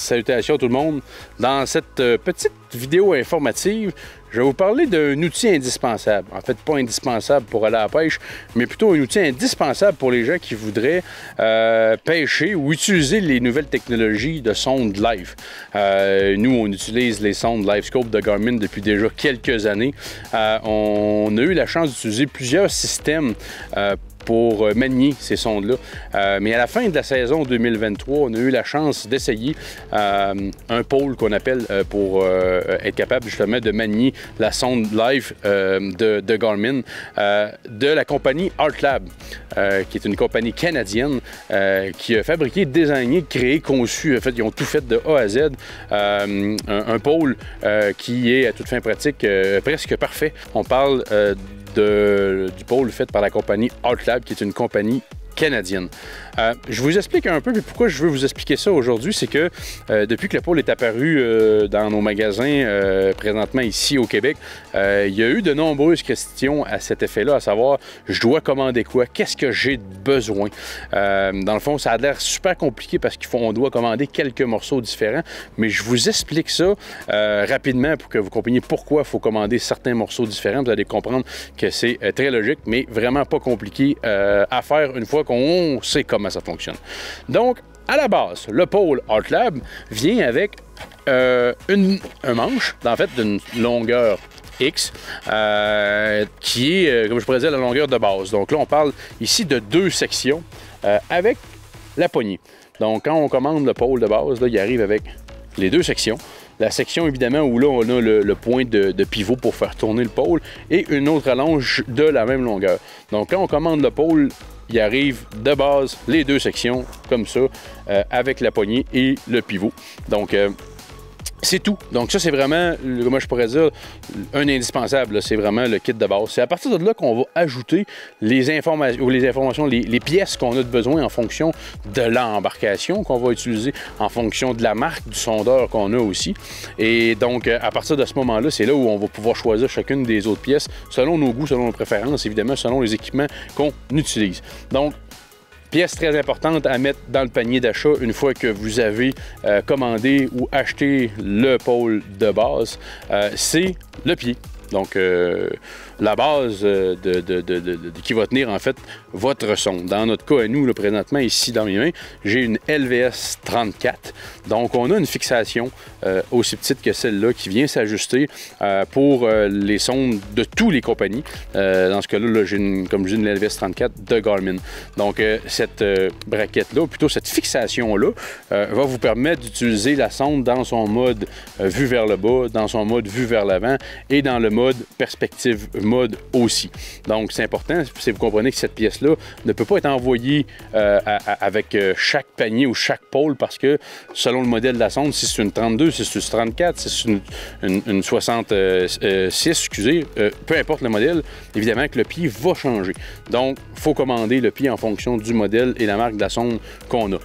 Salutations à tout le monde. Dans cette petite vidéo informative, je vais vous parler d'un outil indispensable. En fait, pas indispensable pour aller à la pêche, mais plutôt un outil indispensable pour les gens qui voudraient pêcher ou utiliser les nouvelles technologies de sonde live. Nous, on utilise les sondes LiveScope de Garmin depuis déjà quelques années. On a eu la chance d'utiliser plusieurs systèmes pour manier ces sondes-là. Mais à la fin de la saison 2023, on a eu la chance d'essayer un pôle qu'on appelle pour être capable justement de manier la sonde live de Garmin de la compagnie ArtLab, qui est une compagnie canadienne qui a fabriqué, désigné, créé, conçu, en fait, ils ont tout fait de A à Z, un pôle qui est à toute fin pratique presque parfait. On parle du pôle fait par la compagnie ArtLab, qui est une compagnie canadienne. Je vous explique un peu, puis pourquoi je veux vous expliquer ça aujourd'hui, c'est que depuis que le pôle est apparu dans nos magasins présentement ici au Québec, il y a eu de nombreuses questions à cet effet-là, à savoir, je dois commander quoi? Qu'est-ce que j'ai besoin? Dans le fond, ça a l'air super compliqué parce qu'on doit commander quelques morceaux différents, mais je vous explique ça rapidement pour que vous compreniez pourquoi il faut commander certains morceaux différents. Vous allez comprendre que c'est très logique, mais vraiment pas compliqué à faire une fois qu'on sait comment ça fonctionne. Donc, à la base, le pôle ArtLab vient avec un manche, en fait, d'une longueur X, qui est, comme je pourrais dire, la longueur de base. Donc là, on parle ici de deux sections avec la poignée. Donc, quand on commande le pôle de base, là, il arrive avec les deux sections. La section, évidemment, où là, on a le point de pivot pour faire tourner le pôle et une autre allonge de la même longueur. Donc, quand on commande le pôle, il arrive de base les deux sections, comme ça, avec la poignée et le pivot. Donc, c'est tout. Donc ça, c'est vraiment, comment je pourrais dire, un indispensable. C'est vraiment le kit de base. C'est à partir de là qu'on va ajouter les informations, les pièces qu'on a de besoin en fonction de l'embarcation qu'on va utiliser, en fonction de la marque du sondeur qu'on a aussi. Et donc, à partir de ce moment-là, c'est là où on va pouvoir choisir chacune des autres pièces selon nos goûts, selon nos préférences, évidemment, selon les équipements qu'on utilise. Donc, pièce très importante à mettre dans le panier d'achat une fois que vous avez commandé ou acheté le pôle de base, c'est le pied. Donc, la base qui va tenir en fait votre sonde. Dans notre cas, à nous, là, présentement, ici dans mes mains, j'ai une LVS 34. Donc, on a une fixation aussi petite que celle-là qui vient s'ajuster pour les sondes de toutes les compagnies. Dans ce cas-là, là, j'ai comme je dis, une LVS 34 de Garmin. Donc, cette braquette-là, ou plutôt cette fixation-là, va vous permettre d'utiliser la sonde dans son mode vue vers le bas, dans son mode vue vers l'avant et dans le mode perspective mode aussi. Donc, c'est important, si vous comprenez que cette pièce-là ne peut pas être envoyée avec chaque panier ou chaque pôle parce que, selon le modèle de la sonde, si c'est une 32, si c'est une 34, si c'est une 66, excusez, peu importe le modèle, évidemment que le pied va changer. Donc, il faut commander le pied en fonction du modèle et la marque de la sonde qu'on a.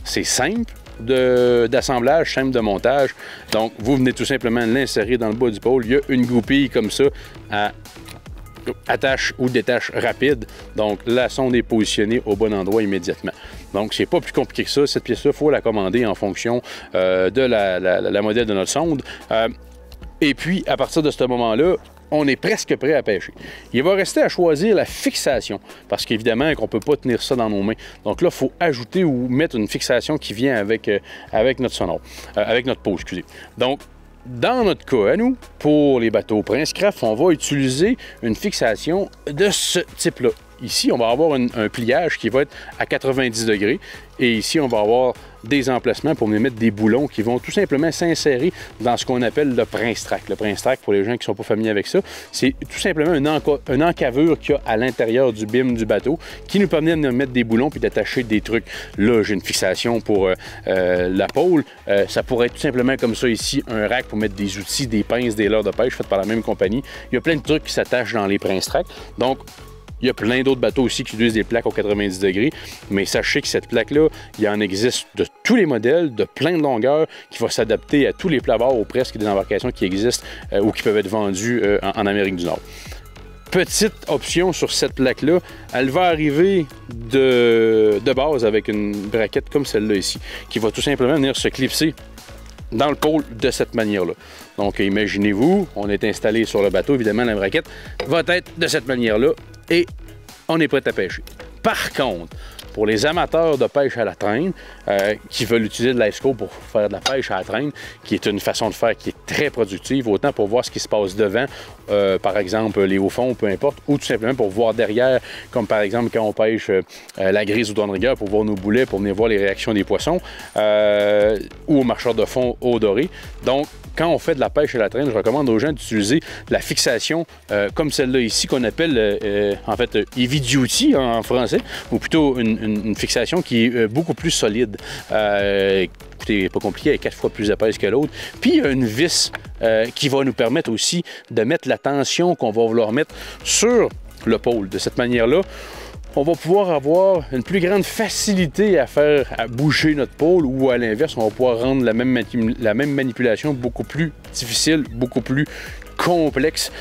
C'est simple d'assemblage, simple de montage. Donc, vous venez tout simplement l'insérer dans le bas du pôle. Il y a une goupille comme ça à attache ou détache rapide. Donc, la sonde est positionnée au bon endroit immédiatement. Donc, c'est pas plus compliqué que ça. Cette pièce-là, il faut la commander en fonction de la modèle de notre sonde. Et puis, à partir de ce moment-là, on est presque prêt à pêcher. Il va rester à choisir la fixation, parce qu'évidemment qu'on ne peut pas tenir ça dans nos mains. Donc là, il faut ajouter ou mettre une fixation qui vient avec notre sonore, avec notre peau, excusez. Donc, dans notre cas, à nous, pour les bateaux Prince Craft, on va utiliser une fixation de ce type-là. Ici, on va avoir un pliage qui va être à 90 degrés. Et ici, on va avoir des emplacements pour mettre des boulons qui vont tout simplement s'insérer dans ce qu'on appelle le Prince Track. Le Prince Track, pour les gens qui ne sont pas familiers avec ça, c'est tout simplement une encavure qu'il y a à l'intérieur du bim du bateau qui nous permet de mettre des boulons puis d'attacher des trucs. Là, j'ai une fixation pour la pôle. Ça pourrait être tout simplement comme ça ici, un rack pour mettre des outils, des pinces, des leurres de pêche faites par la même compagnie. Il y a plein de trucs qui s'attachent dans les Prince Track. Donc, il y a plein d'autres bateaux aussi qui utilisent des plaques aux 90 degrés, mais sachez que cette plaque-là, il en existe de tous les modèles, de plein de longueurs, qui va s'adapter à tous les plavards ou presque des embarcations qui existent ou qui peuvent être vendues en Amérique du Nord. Petite option sur cette plaque-là, elle va arriver de base avec une braquette comme celle-là ici, qui va tout simplement venir se clipser dans le pôle de cette manière-là. Donc, imaginez-vous, on est installé sur le bateau, évidemment, la braquette va être de cette manière-là et on est prêt à pêcher. Par contre, pour les amateurs de pêche à la traîne, qui veulent utiliser de l'ice-scope pour faire de la pêche à la traîne, qui est une façon de faire qui est très productive, autant pour voir ce qui se passe devant, par exemple les hauts fonds, peu importe, ou tout simplement pour voir derrière, comme par exemple quand on pêche la grise ou dans rigueur pour voir nos boulets, pour venir voir les réactions des poissons, ou au marcheur de fond au doré. Donc, quand on fait de la pêche à la traîne, je recommande aux gens d'utiliser la fixation comme celle-là ici, qu'on appelle en fait heavy duty en français, ou plutôt une fixation qui est beaucoup plus solide. Écoutez, pas compliqué, elle est 4 fois plus épaisse que l'autre. Puis il y a une vis qui va nous permettre aussi de mettre la tension qu'on va vouloir mettre sur le pôle. De cette manière-là, on va pouvoir avoir une plus grande facilité à bouger notre pôle, ou à l'inverse, on va pouvoir rendre la même manipulation beaucoup plus difficile, beaucoup plus complexe.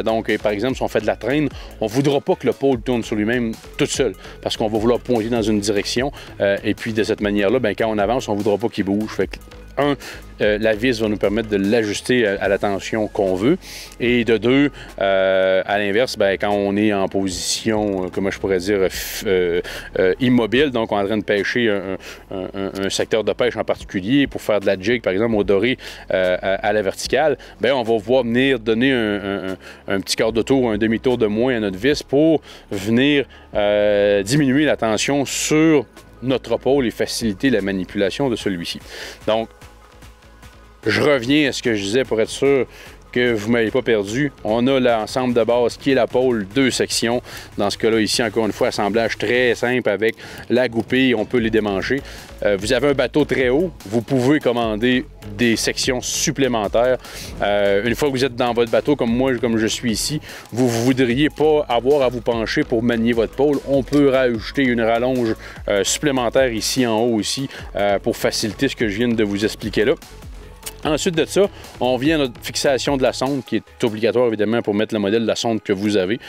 Donc, par exemple, si on fait de la traîne, on ne voudra pas que le pôle tourne sur lui-même tout seul, parce qu'on va vouloir pointer dans une direction. Et puis, de cette manière-là, quand on avance, on ne voudra pas qu'il bouge. Fait que, la vis va nous permettre de l'ajuster à la tension qu'on veut. Et de deux, à l'inverse, quand on est en position, comment je pourrais dire, immobile, donc on est en train de pêcher un secteur de pêche en particulier pour faire de la jig, par exemple, au doré à la verticale, on va pouvoir venir donner un petit quart de tour, un demi-tour de moins à notre vis pour venir diminuer la tension sur notre pôle et faciliter la manipulation de celui-ci. Donc, je reviens à ce que je disais pour être sûr que vous ne m'avez pas perdu. On a l'ensemble de base qui est la pôle, 2 sections. Dans ce cas-là, ici, encore une fois, assemblage très simple avec la goupille, on peut les démancher. Vous avez un bateau très haut, vous pouvez commander des sections supplémentaires. Une fois que vous êtes dans votre bateau, comme moi, comme je suis ici, vous ne voudriez pas avoir à vous pencher pour manier votre pôle. On peut rajouter une rallonge supplémentaire ici en haut aussi pour faciliter ce que je viens de vous expliquer là. Ensuite de ça, on vient à notre fixation de la sonde, qui est obligatoire évidemment pour mettre le modèle de la sonde que vous avez,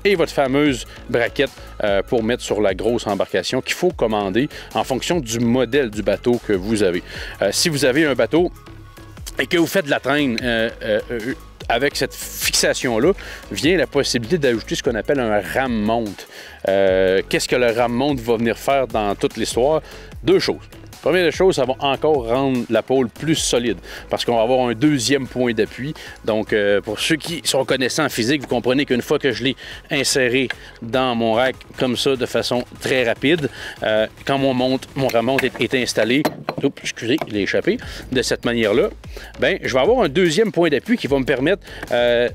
et votre fameuse braquette pour mettre sur la grosse embarcation qu'il faut commander en fonction du modèle du bateau que vous avez. Si vous avez un bateau et que vous faites de la traîne, avec cette fixation-là, vient la possibilité d'ajouter ce qu'on appelle un ram-mount. Qu'est-ce que le ram-mount va venir faire dans toute l'histoire? 2 choses. Première des choses, ça va encore rendre la pôle plus solide parce qu'on va avoir un deuxième point d'appui. Donc, pour ceux qui sont connaissants en physique, vous comprenez qu'une fois que je l'ai inséré dans mon rack comme ça de façon très rapide, quand mon ram-mount est installé, excusez, il est échappé, de cette manière-là, je vais avoir un deuxième point d'appui qui va me permettre, je vais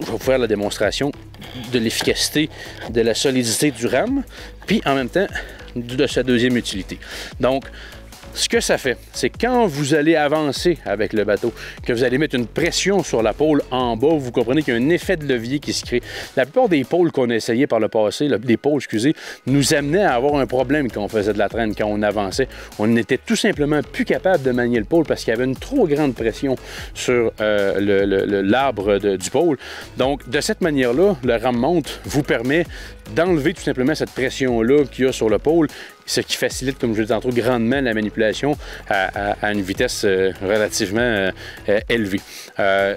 vous faire la démonstration de l'efficacité, de la solidité du ram, puis en même temps, de sa deuxième utilité. Donc, ce que ça fait, c'est quand vous allez avancer avec le bateau, que vous allez mettre une pression sur la pôle en bas, vous comprenez qu'il y a un effet de levier qui se crée. La plupart des pôles qu'on a essayé par le passé, des pôles, excusez, nous amenaient à avoir un problème quand on faisait de la traîne, quand on avançait. On n'était tout simplement plus capable de manier le pôle parce qu'il y avait une trop grande pression sur l'arbre du pôle. Donc, de cette manière-là, le ram-mount vous permet d'enlever tout simplement cette pression-là qu'il y a sur le pôle, ce qui facilite, comme je le disais tantôt, grandement la manipulation à une vitesse relativement élevée.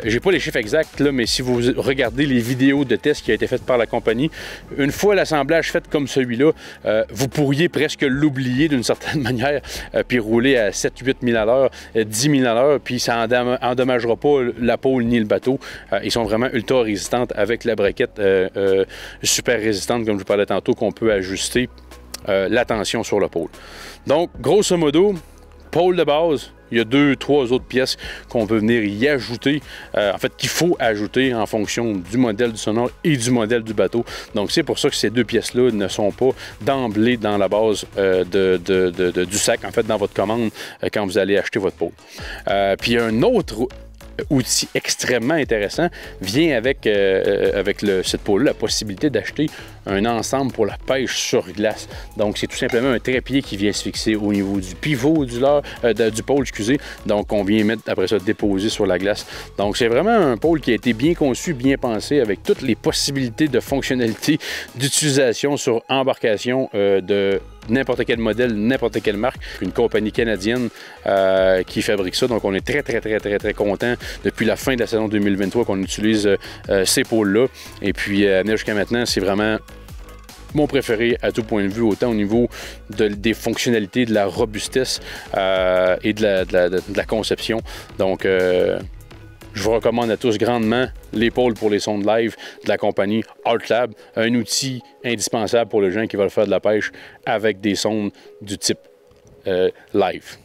J'ai pas les chiffres exacts, là, mais si vous regardez les vidéos de tests qui ont été faites par la compagnie, une fois l'assemblage fait comme celui-là, vous pourriez presque l'oublier d'une certaine manière, puis rouler à 7-8 000 à l'heure, 10 000 à l'heure, puis ça n'endommagera pas la pôle ni le bateau. Ils sont vraiment ultra résistantes avec la braquette super résistante, comme je vous parlais tantôt, qu'on peut ajuster la tension sur le pôle. Donc, grosso modo, pôle de base, il y a 2-3 autres pièces qu'on peut venir y ajouter, en fait, qu'il faut ajouter en fonction du modèle du sonore et du modèle du bateau. Donc, c'est pour ça que ces 2 pièces-là ne sont pas d'emblée dans la base du sac, en fait, dans votre commande quand vous allez acheter votre pôle. Puis, il y a un autre outil extrêmement intéressant vient avec cette pôle-là, la possibilité d'acheter un ensemble pour la pêche sur glace. Donc, c'est tout simplement un trépied qui vient se fixer au niveau du pivot du pôle, excusez. Donc, on vient mettre après ça déposer sur la glace. Donc, c'est vraiment un pôle qui a été bien conçu, bien pensé, avec toutes les possibilités de fonctionnalité d'utilisation sur embarcation de n'importe quel modèle, n'importe quelle marque. Une compagnie canadienne qui fabrique ça. Donc, on est très content depuis la fin de la saison 2023 qu'on utilise ces pôles-là. Et puis, jusqu'à maintenant, c'est vraiment mon préféré à tout point de vue, autant au niveau des fonctionnalités, de la robustesse et de la conception. Donc, je vous recommande à tous grandement les pôles pour les sondes live de la compagnie ArtLab, un outil indispensable pour les gens qui veulent faire de la pêche avec des sondes du type live.